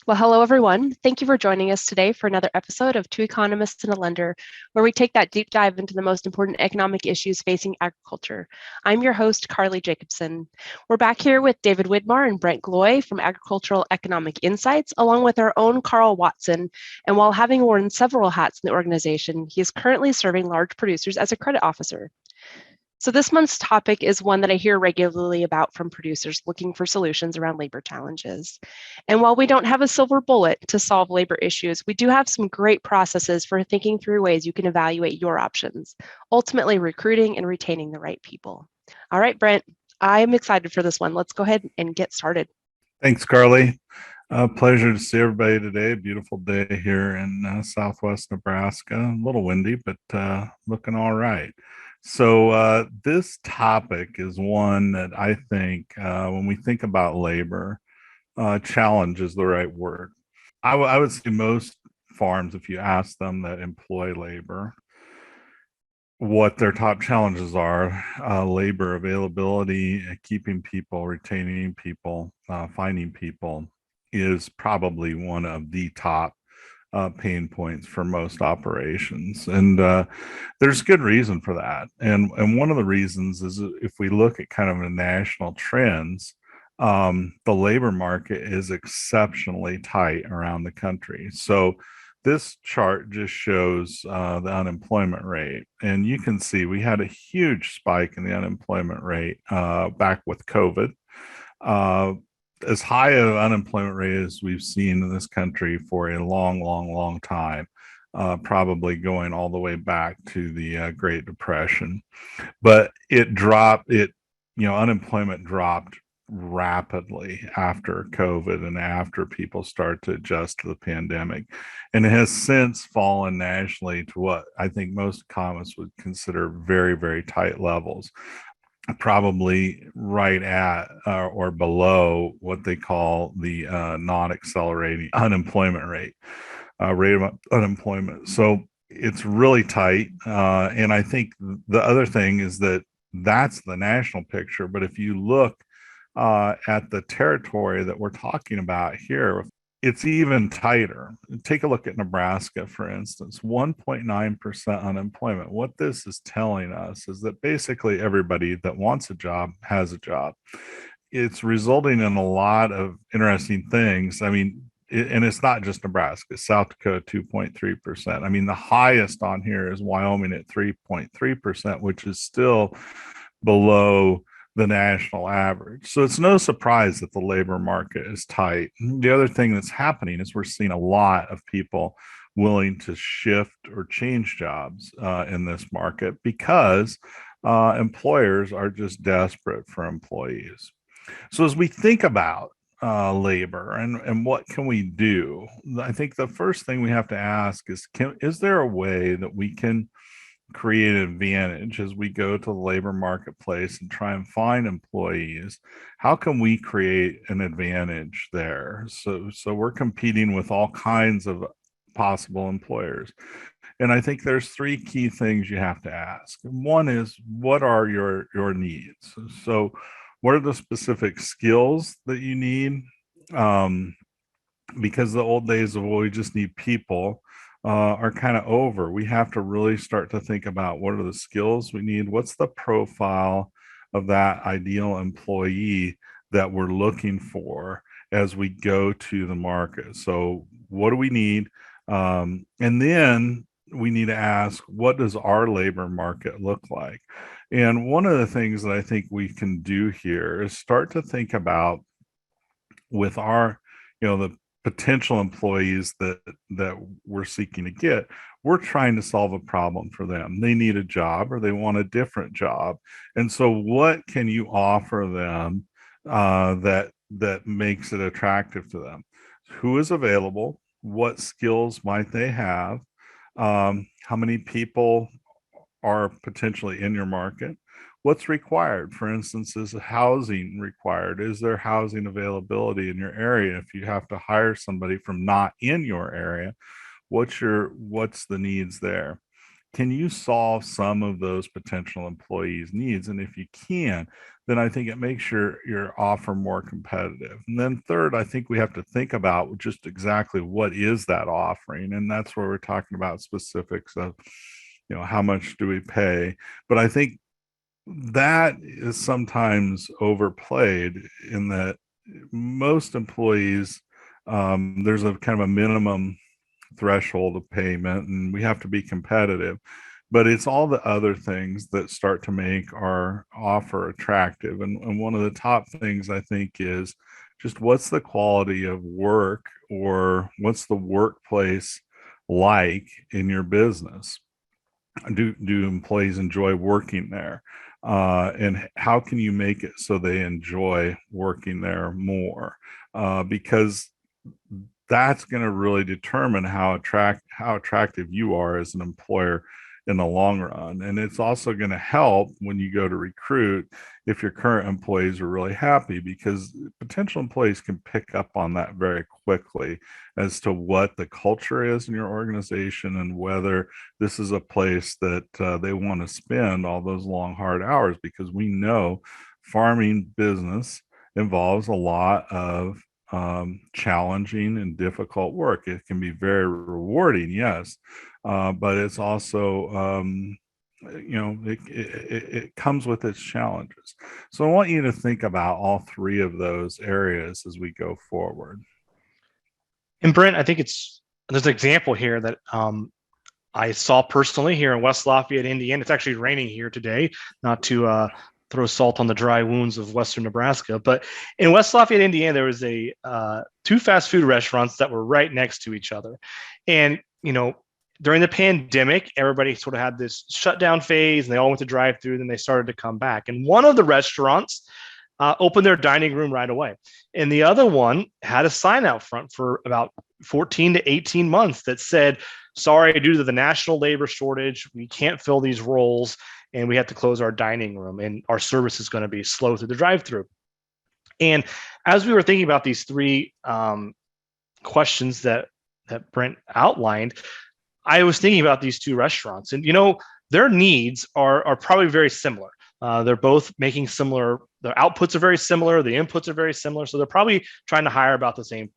Well, hello, everyone. Thank you for joining us today for another episode of Two Economists and a Lender, where we take that deep dive into the most important economic issues facing agriculture. I'm your host, Carly Jacobson. We're back here with David Widmar and Brent Gloy from Agricultural Economic Insights, along with our own Carl Watson. And while having worn several hats in the organization, he is currently serving large producers as a credit officer. So, this month's topic is one that I hear regularly about from producers looking for solutions around labor challenges. And while we don't have a silver bullet to solve labor issues, we do have some great processes for thinking through ways you can evaluate your options, ultimately recruiting and retaining the right people. All right, Brent, I'm excited for this one. Let's go ahead and get started. Thanks, Carly. Pleasure to see everybody today. Beautiful day here in Southwest Nebraska. A little windy, but looking all right. So this topic is one that I think when we think about labor, challenge is the right word. I would say most farms, if you ask them that employ labor, what their top challenges are, labor availability, keeping people, retaining people, finding people is probably one of the top pain points for most operations. And there's good reason for that. And one of the reasons is if we look at kind of the national trends, the labor market is exceptionally tight around the country. So this chart just shows the unemployment rate. And you can see we had a huge spike in the unemployment rate back with COVID. As high of unemployment rate as we've seen in this country for a long time, probably going all the way back to the Great Depression. But unemployment dropped rapidly after COVID and after people start to adjust to the pandemic. And it has since fallen nationally to what I think most economists would consider very tight levels, probably right at or below what they call the non-accelerating unemployment rate of unemployment. So it's really tight. And I think the other thing is that that's the national picture. But if you look at the territory that we're talking about here, it's even tighter. Take a look at Nebraska, for instance, 1.9% unemployment. What this is telling us is that basically everybody that wants a job has a job. It's resulting in a lot of interesting things. I mean, and it's not just Nebraska, South Dakota, 2.3%. I mean, the highest on here is Wyoming at 3.3%, which is still below the national average. So it's no surprise that the labor market is tight. The other thing that's happening is we're seeing a lot of people willing to shift or change jobs in this market because employers are just desperate for employees. So as we think about labor and what can we do, I think the first thing we have to ask is there a way that we can create an advantage as we go to the labor marketplace and try and find employees? How can we create an advantage there? So we're competing with all kinds of possible employers. And I think there's three key things you have to ask. One is, what are your needs? So what are the specific skills that you need? Because the old days of, well, we just need people are kind of over. We have to really start to think about what are the skills we need, what's the profile of that ideal employee that we're looking for as we go to the market. So what do we need? And then we need to ask, what does our labor market look like? And one of the things that I think we can do here is start to think about with our, the potential employees that we're seeking to get, we're trying to solve a problem for them. They need a job or they want a different job. And so what can you offer them that makes it attractive to them? Who is available? What skills might they have? How many people are potentially in your market? What's required? For instance, is housing required? Is there housing availability in your area? If you have to hire somebody from not in your area, what's the needs there? Can you solve some of those potential employees' needs? And if you can, then I think it makes your offer more competitive. And then third, I think we have to think about just exactly what is that offering, and that's where we're talking about specifics of, how much do we pay. But I think that is sometimes overplayed in that most employees, there's a kind of a minimum threshold of payment, and we have to be competitive. But it's all the other things that start to make our offer attractive. And one of the top things I think is just what's the quality of work, or what's the workplace like in your business? Do employees enjoy working there? And how can you make it so they enjoy working there more? Because that's going to really determine how attractive you are as an employer in the long run. And it's also going to help when you go to recruit if your current employees are really happy, because potential employees can pick up on that very quickly as to what the culture is in your organization and whether this is a place that they want to spend all those long, hard hours. Because we know farming business involves a lot of challenging and difficult work. It can be very rewarding, yes, but it's also, it comes with its challenges. So I want you to think about all three of those areas as we go forward. And Brent, I think there's an example here that I saw personally here in West Lafayette, Indiana. It's actually raining here today, not to throw salt on the dry wounds of Western Nebraska. But in West Lafayette, Indiana, there was two fast food restaurants that were right next to each other. And, during the pandemic, everybody sort of had this shutdown phase and they all went to drive through, then they started to come back. And one of the restaurants opened their dining room right away. And the other one had a sign out front for about 14 to 18 months that said, sorry, due to the national labor shortage, we can't fill these roles and we have to close our dining room and our service is going to be slow through the drive-through. And as we were thinking about these three questions that Brent outlined, I was thinking about these two restaurants, and their needs are probably very similar. They're both making similar, their outputs are very similar, the inputs are very similar, so they're probably trying to hire about the same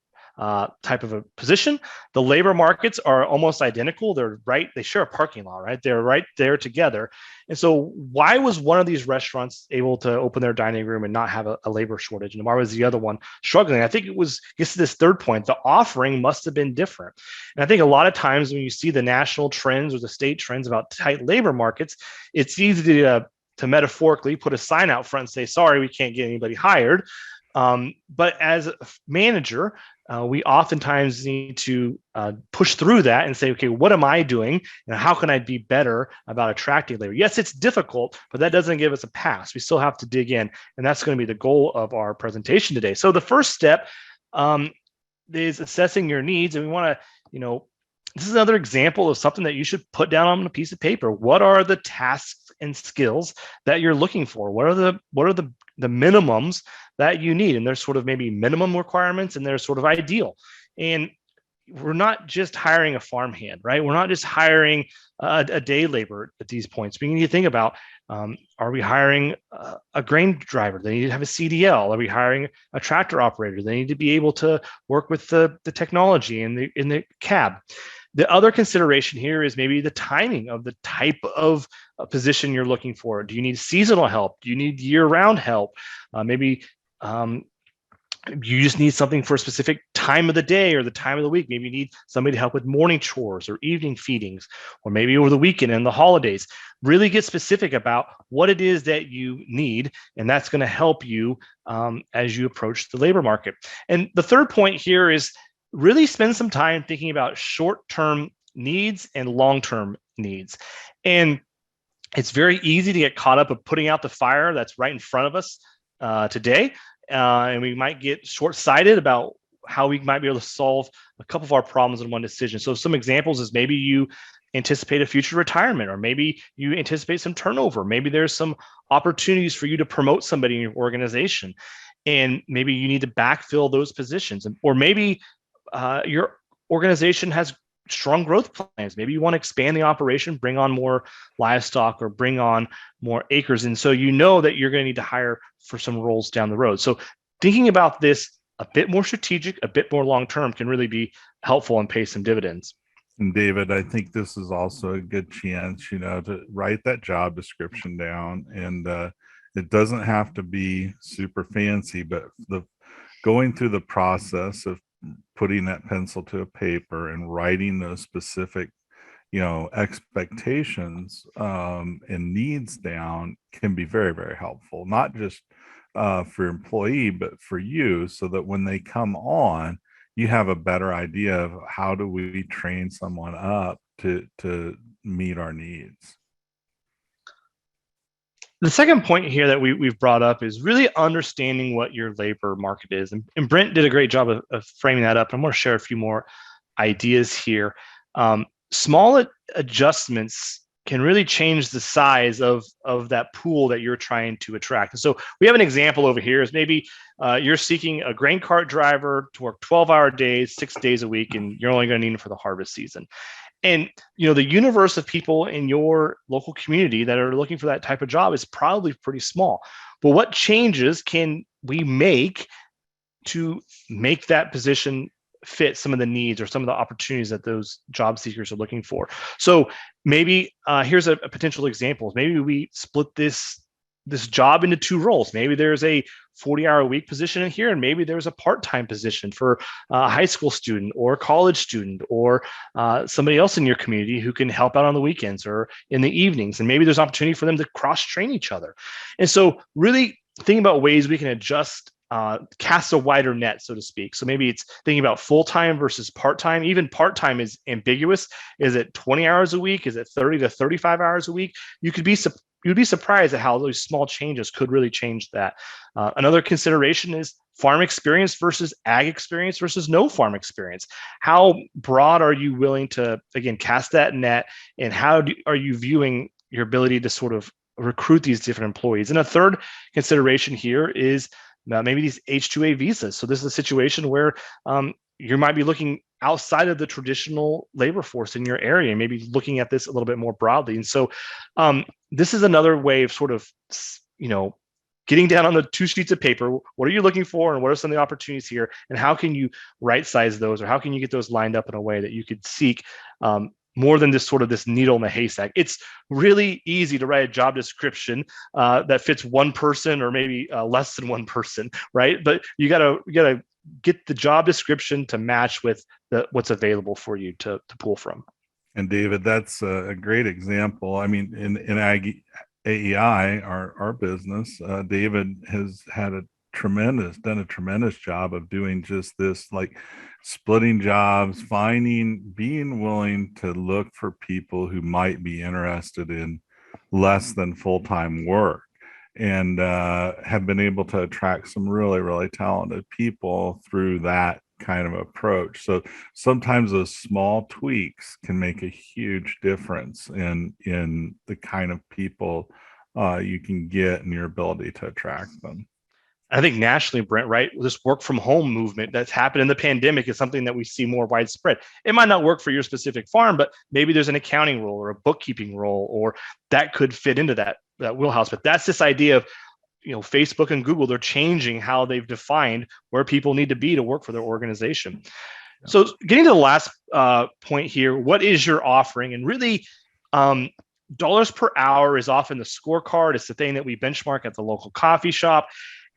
type of a position. The labor markets are almost identical. They share a parking lot, right? They're right there together. And so why was one of these restaurants able to open their dining room and not have a labor shortage? And why was the other one struggling? I think gets to this third point, the offering must have been different. And I think a lot of times when you see the national trends or the state trends about tight labor markets, it's easy to metaphorically put a sign out front and say, sorry, we can't get anybody hired. But as a manager, we oftentimes need to push through that and say, okay, what am I doing? And how can I be better about attracting labor? Yes, it's difficult, but that doesn't give us a pass. We still have to dig in. And that's going to be the goal of our presentation today. So the first step is assessing your needs. And we want to, this is another example of something that you should put down on a piece of paper. What are the tasks and skills that you're looking for? What are the minimums that you need? And there's sort of maybe minimum requirements and there's sort of ideal. And we're not just hiring a farmhand, right? We're not just hiring a day labor at these points. We need to think about, are we hiring a grain driver? They need to have a CDL. Are we hiring a tractor operator? They need to be able to work with the technology in the cab. The other consideration here is maybe the timing of the type of position you're looking for. Do you need seasonal help? Do you need year-round help? Maybe you just need something for a specific time of the day or the time of the week. Maybe you need somebody to help with morning chores or evening feedings, or maybe over the weekend and the holidays. Really get specific about what it is that you need, and that's going to help you as you approach the labor market. And the third point here is really spend some time thinking about short-term needs and long-term needs. And it's very easy to get caught up of putting out the fire that's right in front of us today. And we might get short-sighted about how we might be able to solve a couple of our problems in one decision. So some examples is maybe you anticipate a future retirement, or maybe you anticipate some turnover. Maybe there's some opportunities for you to promote somebody in your organization, and maybe you need to backfill those positions. Or maybe your organization has strong growth plans. Maybe you want to expand the operation, bring on more livestock or bring on more acres. And so you know that you're going to need to hire for some roles down the road. So thinking about this a bit more strategic, a bit more long-term can really be helpful and pay some dividends. And David, I think this is also a good chance, to write that job description down. And it doesn't have to be super fancy, but going through the process of putting that pencil to a paper and writing those specific, expectations and needs down can be very, very helpful, not just for employee, but for you, so that when they come on, you have a better idea of how do we train someone up to meet our needs. The second point here that we've brought up is really understanding what your labor market is. And Brent did a great job of framing that up. I'm going to share a few more ideas here. Small adjustments can really change the size of that pool that you're trying to attract. And so we have an example over here is maybe you're seeking a grain cart driver to work 12-hour days, 6 days a week, and you're only going to need them for the harvest season. And the universe of people in your local community that are looking for that type of job is probably pretty small. But what changes can we make to make that position fit some of the needs or some of the opportunities that those job seekers are looking for? So maybe here's a potential example. Maybe we split this job into two roles. Maybe there's a 40-hour-a-week position in here, and maybe there's a part-time position for a high school student or a college student or somebody else in your community who can help out on the weekends or in the evenings. And maybe there's opportunity for them to cross-train each other. And so really thinking about ways we can adjust, cast a wider net, so to speak. So maybe it's thinking about full-time versus part-time. Even part-time is ambiguous. Is it 20 hours a week? Is it 30 to 35 hours a week? You'd be surprised at how those small changes could really change that. Another consideration is farm experience versus ag experience versus no farm experience. How broad are you willing to, again, cast that net, and how are you viewing your ability to sort of recruit these different employees? And a third consideration here is maybe these H-2A visas. So this is a situation where you might be looking outside of the traditional labor force in your area, maybe looking at this a little bit more broadly. And so this is another way of sort of, getting down on the 2 sheets of paper. What are you looking for, and what are some of the opportunities here, and how can you right size those, or how can you get those lined up in a way that you could seek more than this needle in the haystack? It's really easy to write a job description that fits one person or maybe less than one person, right? But you gotta get the job description to match with what's available for you to pull from. And David, that's a great example. I mean, in AEI, our business, David has done a tremendous job of doing just this, like splitting jobs, being willing to look for people who might be interested in less than full-time work, and have been able to attract some really, really talented people through that kind of approach. So sometimes those small tweaks can make a huge difference in the kind of people you can get and your ability to attract them. I think nationally, Brent, right, this work from home movement that's happened in the pandemic is something that we see more widespread. It might not work for your specific farm, but maybe there's an accounting role or a bookkeeping role, or that could fit into that wheelhouse. But that's this idea of, Facebook and Google, they're changing how they've defined where people need to be to work for their organization. Yeah. So getting to the last point here, what is your offering? And really, dollars per hour is often the scorecard. It's the thing that we benchmark at the local coffee shop.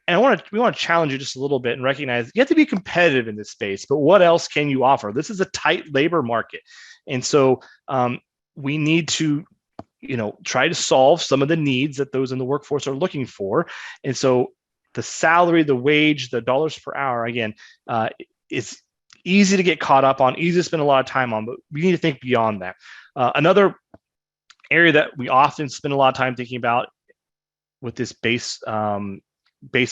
And we want to challenge you just a little bit and recognize you have to be competitive in this space, but what else can you offer? This is a tight labor market. And so we need to try to solve some of the needs that those in the workforce are looking for. And so the salary, the wage, the dollars per hour, again, is easy to get caught up on, easy to spend a lot of time on, but we need to think beyond that. Another area that we often spend a lot of time thinking about with this base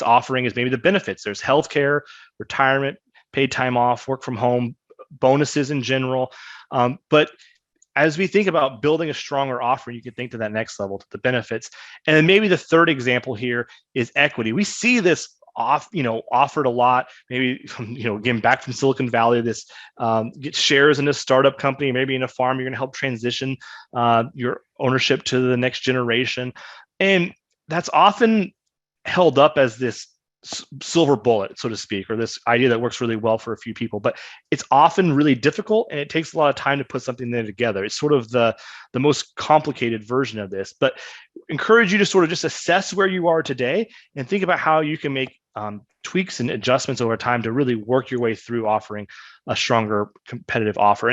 offering is maybe the benefits. There's healthcare, retirement, paid time off, work from home, bonuses in general. But as we think about building a stronger offering, you can think to that next level, to the benefits. And then maybe the third example here is equity. We see this offered a lot, maybe getting back from Silicon Valley, this get shares in a startup company, maybe in a farm, you're going to help transition your ownership to the next generation. And that's often held up as this silver bullet, so to speak, or this idea that works really well for a few people, but it's often really difficult and it takes a lot of time to put something there together. It's sort of the most complicated version of this, but encourage you to sort of just assess where you are today and think about how you can make tweaks and adjustments over time to really work your way through offering a stronger competitive offer.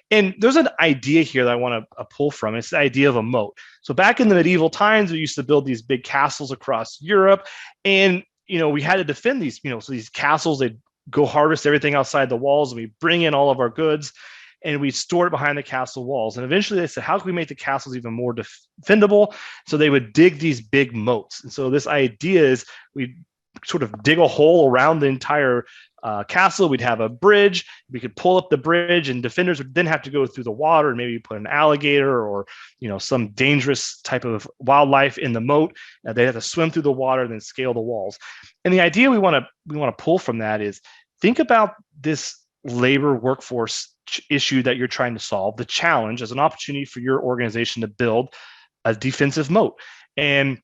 And there's an idea here that I want to pull from. It's the idea of a moat. So back in the medieval times, we used to build these big castles across Europe, and we had to defend these, so these castles, they'd go harvest everything outside the walls, and we bring in all of our goods and we store it behind the castle walls. And eventually they said, how can we make the castles even more defendable? So they would dig these big moats. And so this idea is we sort of dig a hole around the entire castle. We'd have a bridge. We could pull up the bridge, and defenders would then have to go through the water and maybe put an alligator or some dangerous type of wildlife in the moat. They'd have to swim through the water and then scale the walls. And the idea we want to pull from that is think about this labor workforce issue that you're trying to solve, the challenge, as an opportunity for your organization to build a defensive moat. And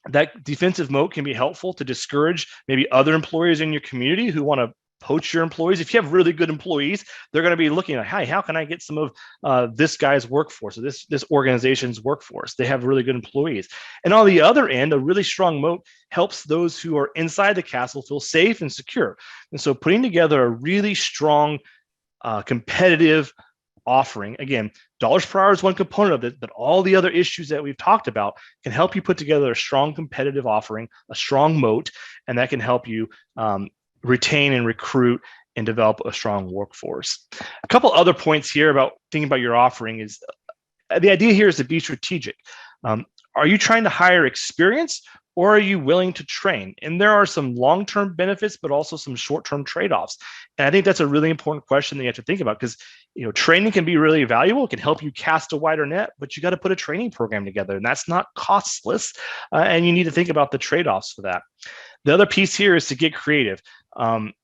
that defensive moat can be helpful to discourage maybe other employers in your community who want to poach your employees. If you have really good employees, they're going to be looking at, hey, how can I get some of this guy's workforce or this organization's workforce? They have really good employees. And on the other end, a really strong moat helps those who are inside the castle feel safe and secure. And so putting together a really strong, competitive offering, again, dollars per hour is one component of it, but all the other issues that we've talked about can help you put together a strong competitive offering, a strong moat, and that can help you retain and recruit and develop a strong workforce. A couple other points here about thinking about your offering is the idea here is to be strategic. Are you trying to hire experience, or are you willing to train? And there are some long-term benefits, but also some short-term trade-offs. And I think that's a really important question that you have to think about, because training can be really valuable. It can help you cast a wider net, but you got to put a training program together, and that's not costless. And you need to think about the trade-offs for that. The other piece here is to get creative.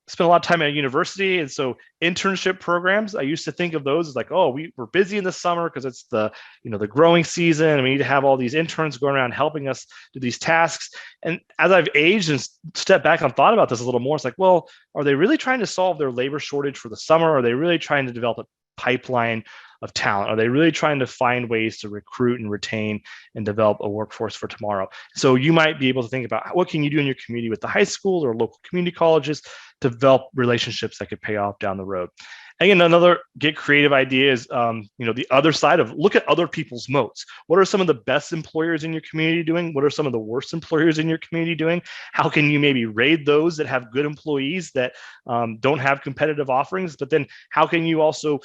Spent a lot of time at a university, and so internship programs, I used to think of those as like, oh, we're busy in the summer because it's the growing season, and we need to have all these interns going around helping us do these tasks. And as I've aged and stepped back and thought about this a little more, it's like, well, are they really trying to solve their labor shortage for the summer? Or are they really trying to develop a pipeline of talent? Are they really trying to find ways to recruit and retain and develop a workforce for tomorrow? So you might be able to think about what can you do in your community with the high schools or local community colleges to develop relationships that could pay off down the road. Again, another get creative idea is, the other side of look at other people's moats. What are some of the best employers in your community doing? What are some of the worst employers in your community doing? How can you maybe raid those that have good employees that don't have competitive offerings? But then how can you also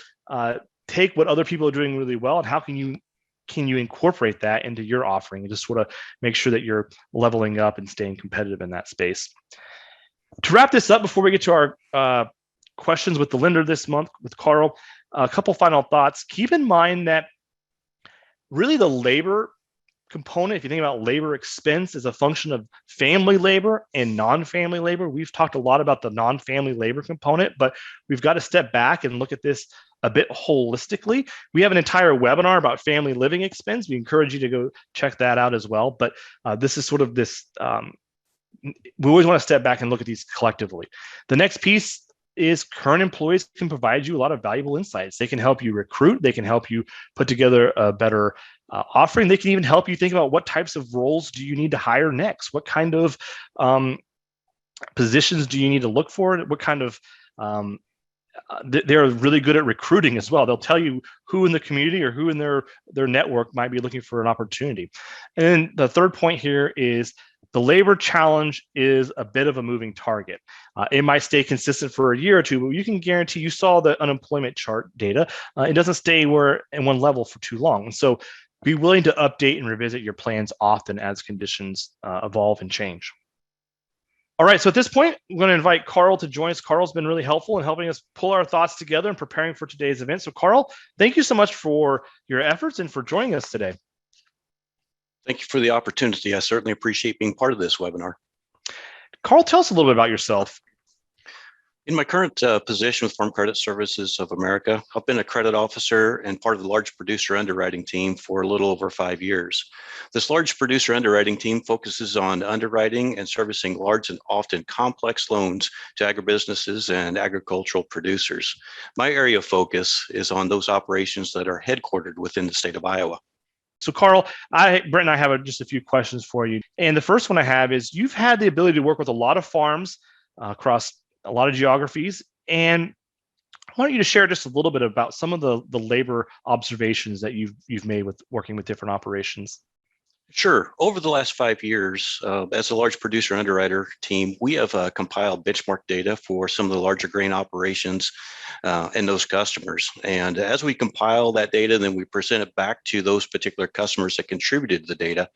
take what other people are doing really well, and how can you incorporate that into your offering and just sort of make sure that you're leveling up and staying competitive in that space? To wrap this up, before we get to our questions with the lender this month with Carl, a couple final thoughts. Keep in mind that really the labor component, if you think about labor expense, is a function of family labor and non-family labor. We've talked a lot about the non-family labor component, but we've got to step back and look at this a bit holistically. We have an entire webinar about family living expense. We encourage you to go check that out as well. But this is sort of this, we always want to step back and look at these collectively. The next piece is current employees can provide you a lot of valuable insights. They can help you recruit. They can help you put together a better offering. They can even help you think about what types of roles do you need to hire next? What kind of positions do you need to look for? What kind of they're really good at recruiting as well. They'll tell you who in the community or who in their network might be looking for an opportunity. And then the third point here is the labor challenge is a bit of a moving target. It might stay consistent for a year or two, but you can guarantee, you saw the unemployment chart data, it doesn't stay in one level for too long. And so be willing to update and revisit your plans often as conditions evolve and change. All right, so at this point, I'm going to invite Carl to join us. Carl's been really helpful in helping us pull our thoughts together and preparing for today's event. So Carl, thank you so much for your efforts and for joining us today. Thank you for the opportunity. I certainly appreciate being part of this webinar. Carl, tell us a little bit about yourself. In my current position with Farm Credit Services of America, I've been a credit officer and part of the large producer underwriting team for a little over 5 years. This large producer underwriting team focuses on underwriting and servicing large and often complex loans to agribusinesses and agricultural producers. My area of focus is on those operations that are headquartered within the state of Iowa. So, Carl, Brent and I have just a few questions for you. And the first one I have is, you've had the ability to work with a lot of farms across a lot of geographies, and I want you to share just a little bit about some of the labor observations that you've made with working with different operations. Sure. Over the last 5 years, as a large producer underwriter team, we have compiled benchmark data for some of the larger grain operations and those customers. And as we compile that data, then we present it back to those particular customers that contributed to the data.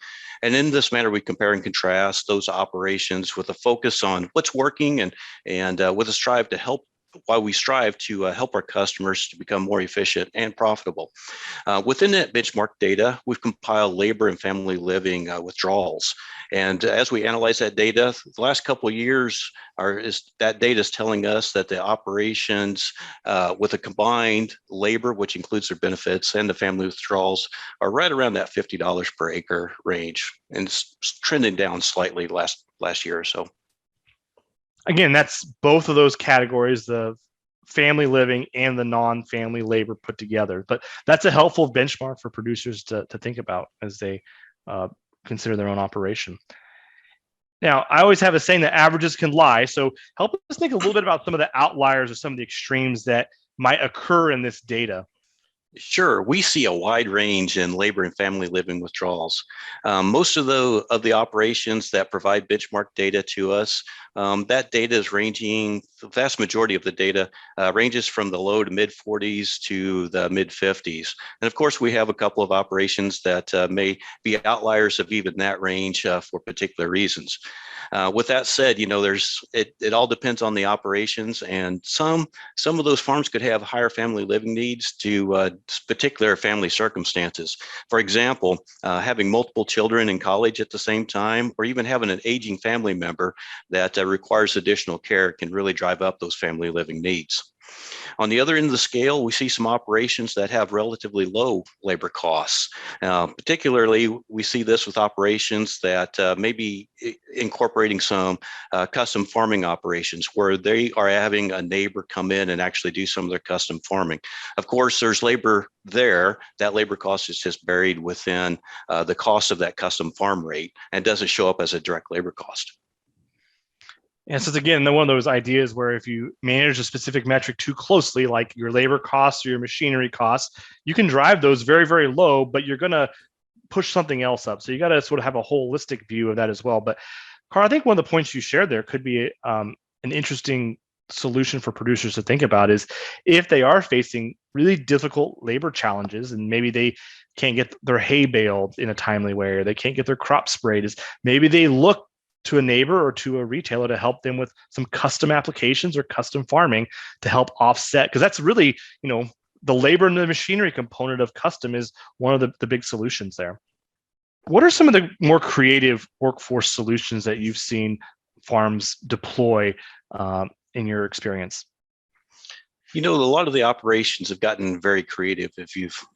And in this manner, we compare and contrast those operations with a focus on what's working and with a strive to help help our customers to become more efficient and profitable. Within that benchmark data, we've compiled labor and family living withdrawals. And as we analyze that data, the last couple of years, that data is telling us that the operations with a combined labor, which includes their benefits and the family withdrawals, are right around that $50 per acre range, and it's trending down slightly last year or so. Again, that's both of those categories, the family living and the non-family labor put together. But that's a helpful benchmark for producers to think about as they consider their own operation. Now, I always have a saying that averages can lie. So help us think a little bit about some of the outliers or some of the extremes that might occur in this data. Sure. We see a wide range in labor and family living withdrawals. Most of the operations that provide benchmark data to us, that data is ranging, the vast majority of the data ranges from the low to mid 40s to the mid 50s. And of course, we have a couple of operations that may be outliers of even that range for particular reasons. With that said, it all depends on the operations, and some of those farms could have higher family living needs to particular family circumstances. For example, having multiple children in college at the same time, or even having an aging family member that requires additional care can really drive up those family living needs. On the other end of the scale, we see some operations that have relatively low labor costs. Particularly, we see this with operations that may be incorporating some custom farming operations where they are having a neighbor come in and actually do some of their custom farming. Of course, there's labor there. That labor cost is just buried within the cost of that custom farm rate and doesn't show up as a direct labor cost. And so it's, again, one of those ideas where if you manage a specific metric too closely, like your labor costs or your machinery costs, you can drive those very, very low, but you're going to push something else up. So you got to sort of have a holistic view of that as well. But Carl, I think one of the points you shared there could be an interesting solution for producers to think about is if they are facing really difficult labor challenges and maybe they can't get their hay baled in a timely way, or they can't get their crop sprayed, is maybe they look to a neighbor or to a retailer to help them with some custom applications or custom farming to help offset, because that's really, the labor and the machinery component of custom is one of the big solutions there. What are some of the more creative workforce solutions that you've seen farms deploy in your experience? A lot of the operations have gotten very creative,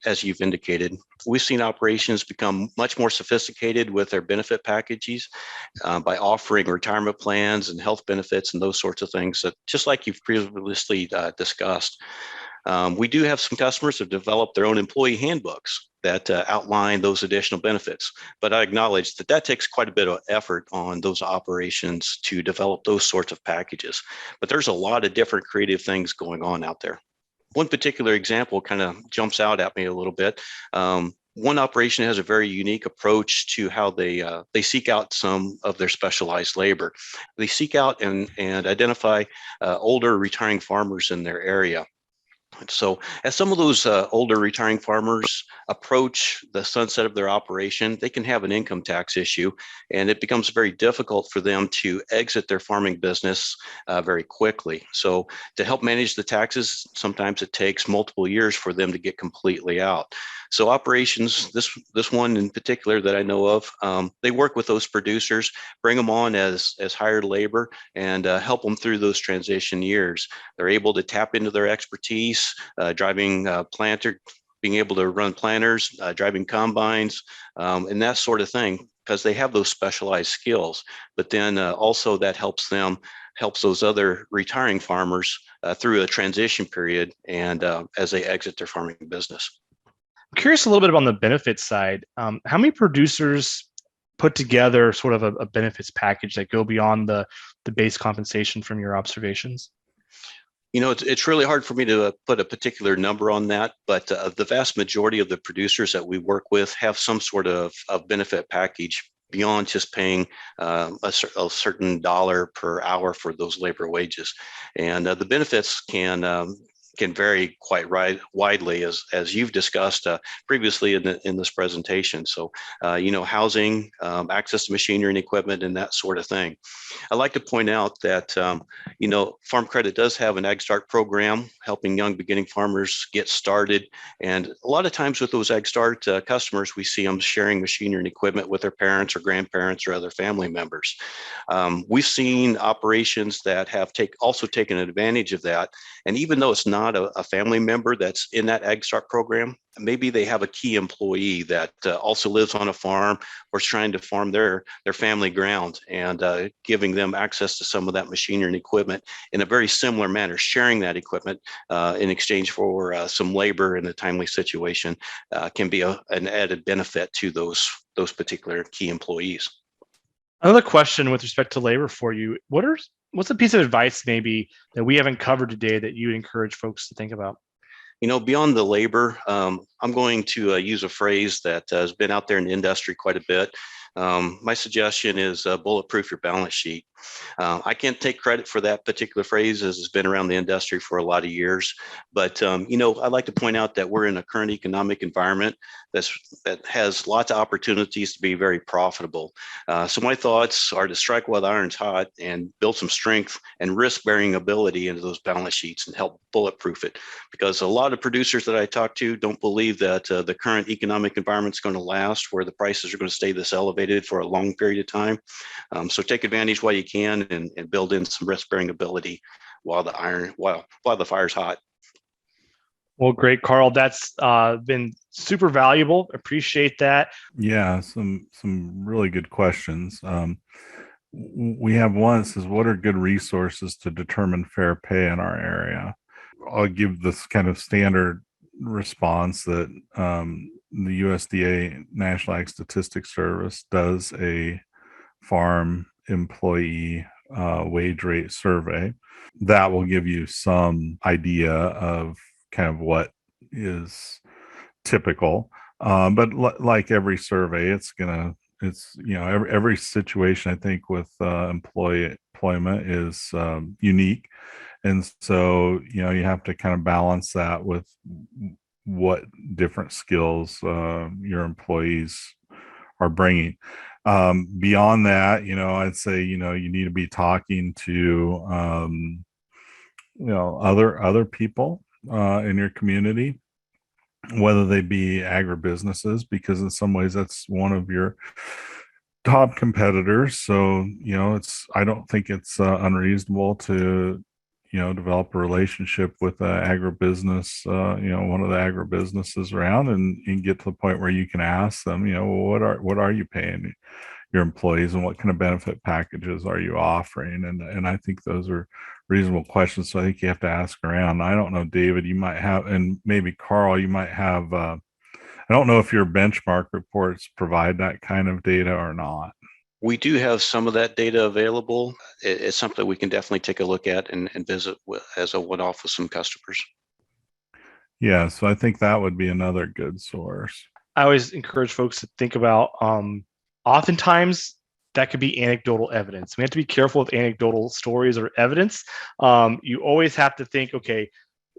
as you've indicated. We've seen operations become much more sophisticated with their benefit packages by offering retirement plans and health benefits and those sorts of things, that, just like you've previously discussed. We do have some customers who have developed their own employee handbooks that outline those additional benefits. But I acknowledge that takes quite a bit of effort on those operations to develop those sorts of packages. But there's a lot of different creative things going on out there. One particular example kind of jumps out at me a little bit. One operation has a very unique approach to how they seek out some of their specialized labor. They seek out and identify older retiring farmers in their area. So as some of those older retiring farmers approach the sunset of their operation, they can have an income tax issue, and it becomes very difficult for them to exit their farming business very quickly. So to help manage the taxes, sometimes it takes multiple years for them to get completely out. So operations, this one in particular that I know of, they work with those producers, bring them on as hired labor, and help them through those transition years. They're able to tap into their expertise, driving planter, being able to run planters, driving combines, and that sort of thing, because they have those specialized skills. But then also that helps those other retiring farmers through a transition period and as they exit their farming business. I'm curious a little bit about on the benefits side. How many producers put together sort of a benefits package that go beyond the base compensation from your observations? It's really hard for me to put a particular number on that, but the vast majority of the producers that we work with have some sort of benefit package beyond just paying a certain dollar per hour for those labor wages. And the benefits can vary quite widely, as you've discussed previously in this presentation. So, housing, access to machinery and equipment, and that sort of thing. I'd like to point out that, Farm Credit does have an Ag Start program helping young beginning farmers get started. And a lot of times with those Ag Start customers, we see them sharing machinery and equipment with their parents or grandparents or other family members. We've seen operations that have also taken advantage of that. And even though it's not a family member that's in that Ag Start program, maybe they have a key employee that also lives on a farm or is trying to farm their family ground, and giving them access to some of that machinery and equipment in a very similar manner, sharing that equipment in exchange for some labor in a timely situation can be an added benefit to those particular key employees. Another question with respect to labor for you, what's a piece of advice maybe that we haven't covered today that you would encourage folks to think about? Beyond the labor, I'm going to use a phrase that has been out there in the industry quite a bit. My suggestion is bulletproof your balance sheet. I can't take credit for that particular phrase, as it's been around the industry for a lot of years. But, I'd like to point out that we're in a current economic environment that has lots of opportunities to be very profitable. So my thoughts are to strike while the iron's hot and build some strength and risk-bearing ability into those balance sheets and help bulletproof it. Because a lot of producers that I talk to don't believe that the current economic environment is going to last, where the prices are going to stay this elevated for a long period of time. So take advantage while you can and build in some risk-bearing ability while the fire's hot. Well, great, Carl. That's been super valuable. Appreciate that. Yeah, some really good questions. We have one that says, what are good resources to determine fair pay in our area? I'll give this kind of standard response that the USDA National Ag Statistics Service does a farm employee wage rate survey. That will give you some idea of kind of what is typical. But like every survey, every situation, I think, with employment is unique. And so, you have to kind of balance that with what different skills your employees are bringing. Beyond that, I'd say, you need to be talking to, other people in your community, whether they be agribusinesses, because in some ways that's one of your top competitors. So, I don't think it's unreasonable to, develop a relationship with an agribusiness, one of the agribusinesses around, and get to the point where you can ask them, what are you paying your employees, and what kind of benefit packages are you offering? And I think those are reasonable questions. So I think you have to ask around. I don't know, David, you might have, and maybe Carl, you might have, I don't know if your benchmark reports provide that kind of data or not. We do have some of that data available. It's something we can definitely take a look at and visit as a one-off with some customers. Yeah, so I think that would be another good source. I always encourage folks to think about, oftentimes that could be anecdotal evidence. We have to be careful with anecdotal stories or evidence. You always have to think, okay,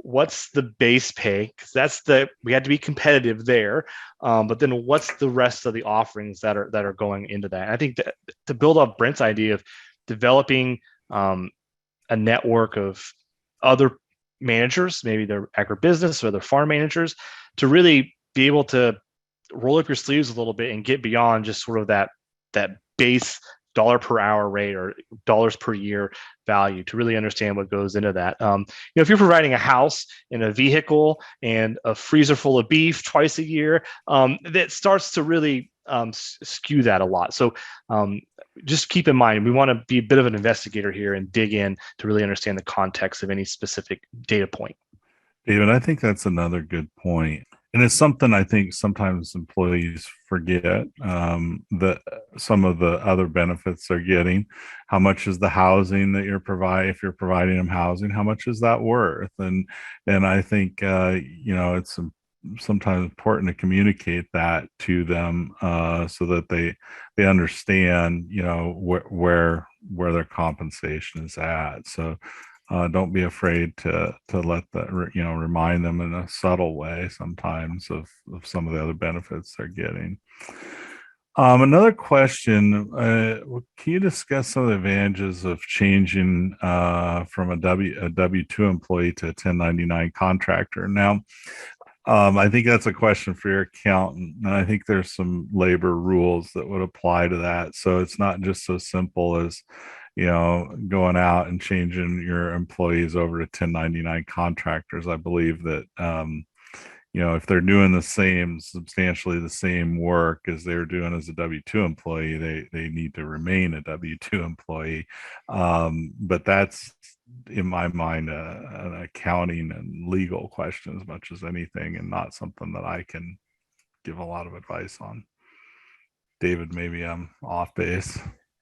what's the base pay? Because we had to be competitive there. But then what's the rest of the offerings that are going into that? And I think that to build off Brent's idea of developing a network of other managers, maybe they're agribusiness or they're farm managers, to really be able to roll up your sleeves a little bit and get beyond just sort of that base dollar per hour rate or dollars per year value, to really understand what goes into that. If you're providing a house and a vehicle and a freezer full of beef twice a year, that starts to really skew that a lot. So just keep in mind, we want to be a bit of an investigator here and dig in to really understand the context of any specific data point. David, I think that's another good point. And it's something I think sometimes employees forget, that some of the other benefits they're getting. How much is the housing that you're providing? If you're providing them housing, how much is that worth? And I think it's sometimes important to communicate that to them, so that they understand where their compensation is at. So don't be afraid to let that remind them in a subtle way sometimes of some of the other benefits they're getting. Another question, can you discuss some of the advantages of changing from a W-2 employee to a 1099 contractor? Now, I think that's a question for your accountant, and I think there's some labor rules that would apply to that. So it's not just so simple as going out and changing your employees over to 1099 contractors. I believe that if they're doing substantially the same work as they're doing as a W-2 employee, they need to remain a W-2 employee. But that's, in my mind, an accounting and legal question as much as anything, and not something that I can give a lot of advice on. David, maybe I'm off base.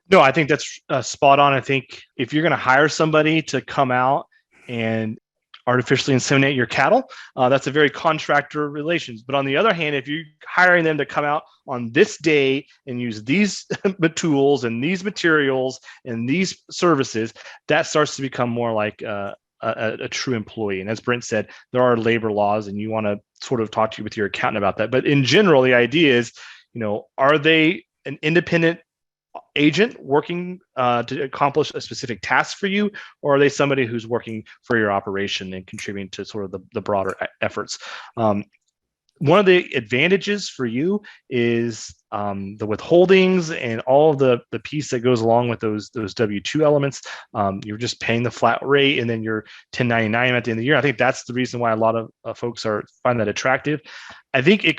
No, I think that's spot on. I think if you're going to hire somebody to come out and artificially inseminate your cattle, that's a very contractor relations. But on the other hand, if you're hiring them to come out on this day and use these tools and these materials and these services, that starts to become more like a true employee. And as Brent said, there are labor laws, and you want to sort of talk with your accountant about that. But in general, the idea is, are they an independent agent working to accomplish a specific task for you, or are they somebody who's working for your operation and contributing to sort of the broader efforts? One of the advantages for you is the withholdings and all of the piece that goes along with those W-2 elements. You're just paying the flat rate, and then you're 1099 at the end of the year. I think that's the reason why a lot of folks find that attractive. I think it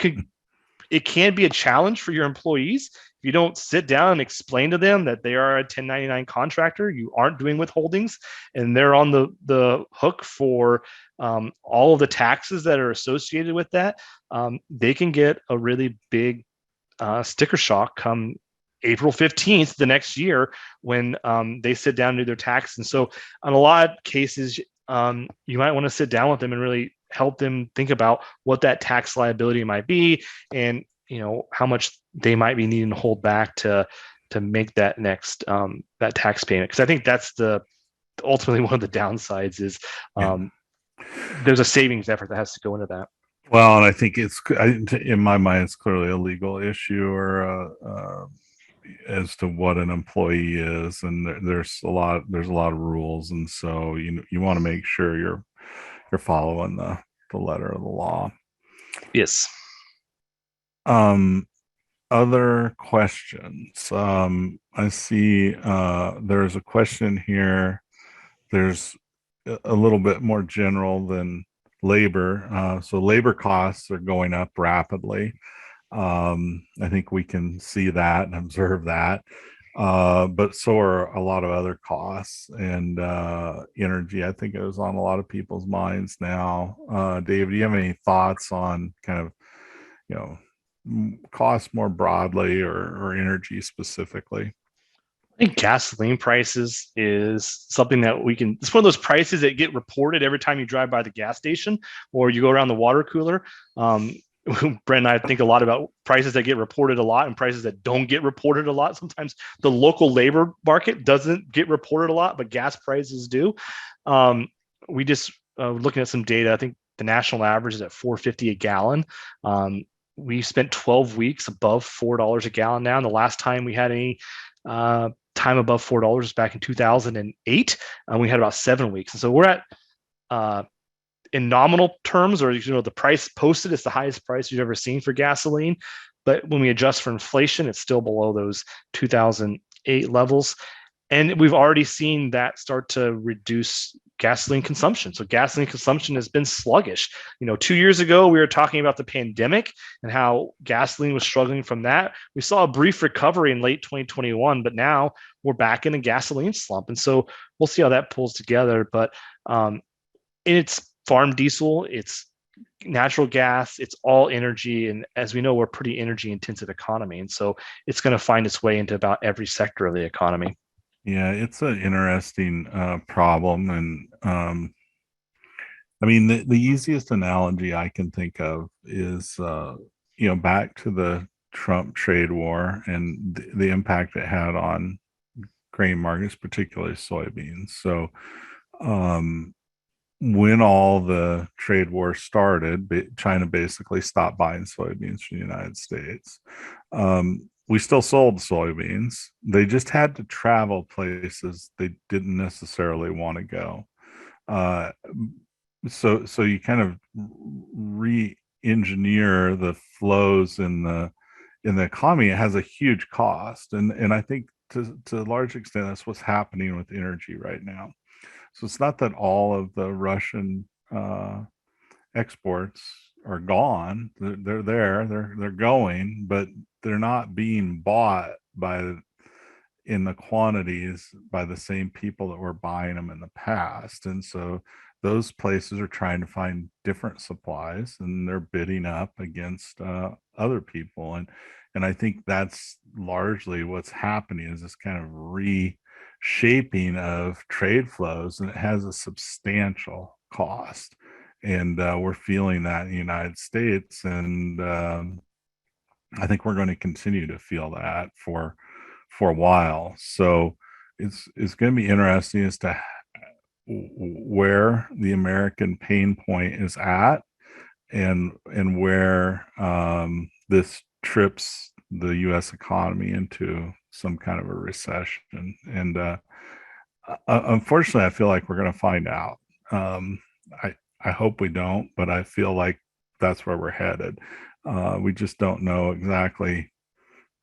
can be a challenge for your employees. If you don't sit down and explain to them that they are a 1099 contractor, you aren't doing withholdings, and they're on the hook for all of the taxes that are associated with that, they can get a really big sticker shock come April 15th the next year when they sit down and do their tax. And so in a lot of cases, you might want to sit down with them and really help them think about what that tax liability might be, and how much they might be needing to hold back to make that next that tax payment. Because I think that's ultimately one of the downsides is there's a savings effort that has to go into that. Well, and I think in my mind, it's clearly a legal issue, or as to what an employee is, and there's a lot of rules, and so you want to make sure you're following the letter of the law. Yes. Other questions. I see there's a question here. There's a little bit more general than labor. So labor costs are going up rapidly. I think we can see that and observe that. But so are a lot of other costs, and energy, I think, is on a lot of people's minds now. David, do you have any thoughts on kind of, costs more broadly, or energy specifically? I think gasoline prices is something that it's one of those prices that get reported every time you drive by the gas station or you go around the water cooler. Brent and I think a lot about prices that get reported a lot and prices that don't get reported a lot. Sometimes the local labor market doesn't get reported a lot, but gas prices do. We just looking at some data, I think the national average is at $4.50 a gallon. We spent 12 weeks above $4 a gallon now. And the last time we had any time above $4 was back in 2008. We had about 7 weeks. And so we're at, in nominal terms, or the price posted is the highest price you've ever seen for gasoline. But when we adjust for inflation, it's still below those 2008 levels. And we've already seen that start to reduce gasoline consumption. So gasoline consumption has been sluggish. 2 years ago, we were talking about the pandemic and how gasoline was struggling from that. We saw a brief recovery in late 2021, but now we're back in a gasoline slump. And so we'll see how that pulls together. But it's farm diesel, it's natural gas, it's all energy. And as we know, we're a pretty energy intensive economy. And so it's going to find its way into about every sector of the economy. Yeah, it's an interesting problem. And I mean, the easiest analogy I can think of is, back to the Trump trade war and the impact it had on grain markets, particularly soybeans. So when all the trade war started, China basically stopped buying soybeans from the United States. We still sold soybeans. They just had to travel places they didn't necessarily want to go. So you kind of re-engineer the flows in the economy. It has a huge cost, and I think to a large extent that's what's happening with energy right now. So it's not that all of the Russian exports are gone. They're there. They're going, but they're not being bought in the quantities by the same people that were buying them in the past. And so those places are trying to find different supplies, and they're bidding up against other people. And I think that's largely what's happening, is this kind of reshaping of trade flows, and it has a substantial cost. And we're feeling that in the United States, and I think we're going to continue to feel that for a while. So it's going to be interesting as to where the American pain point is at, and where this trips the U.S. economy into some kind of a recession. And unfortunately, I feel like we're going to find out. I hope we don't, but I feel like that's where we're headed. We just don't know exactly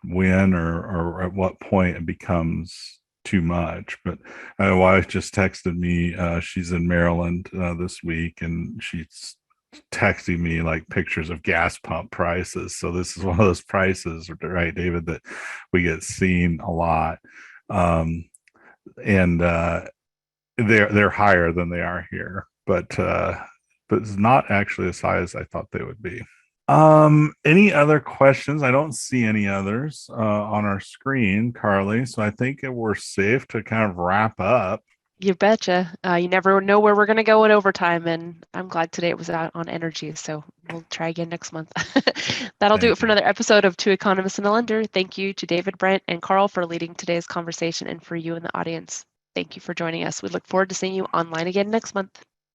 when or at what point it becomes too much. But my wife just texted me. She's in Maryland this week, and she's texting me like pictures of gas pump prices. So this is one of those prices, right, David, that we get seen a lot. And they're higher than they are here, but it's not actually as high as I thought they would be. Any other questions? I don't see any others on our screen, Carly. So I think we're safe to kind of wrap up. You betcha. You never know where we're going to go in overtime, and I'm glad today it was out on energy. So we'll try again next month. That'll do it for another episode of Two Economists and a Lender. Thank you to David, Brent, and Carl for leading today's conversation, and for you in the audience. Thank you for joining us. We look forward to seeing you online again next month.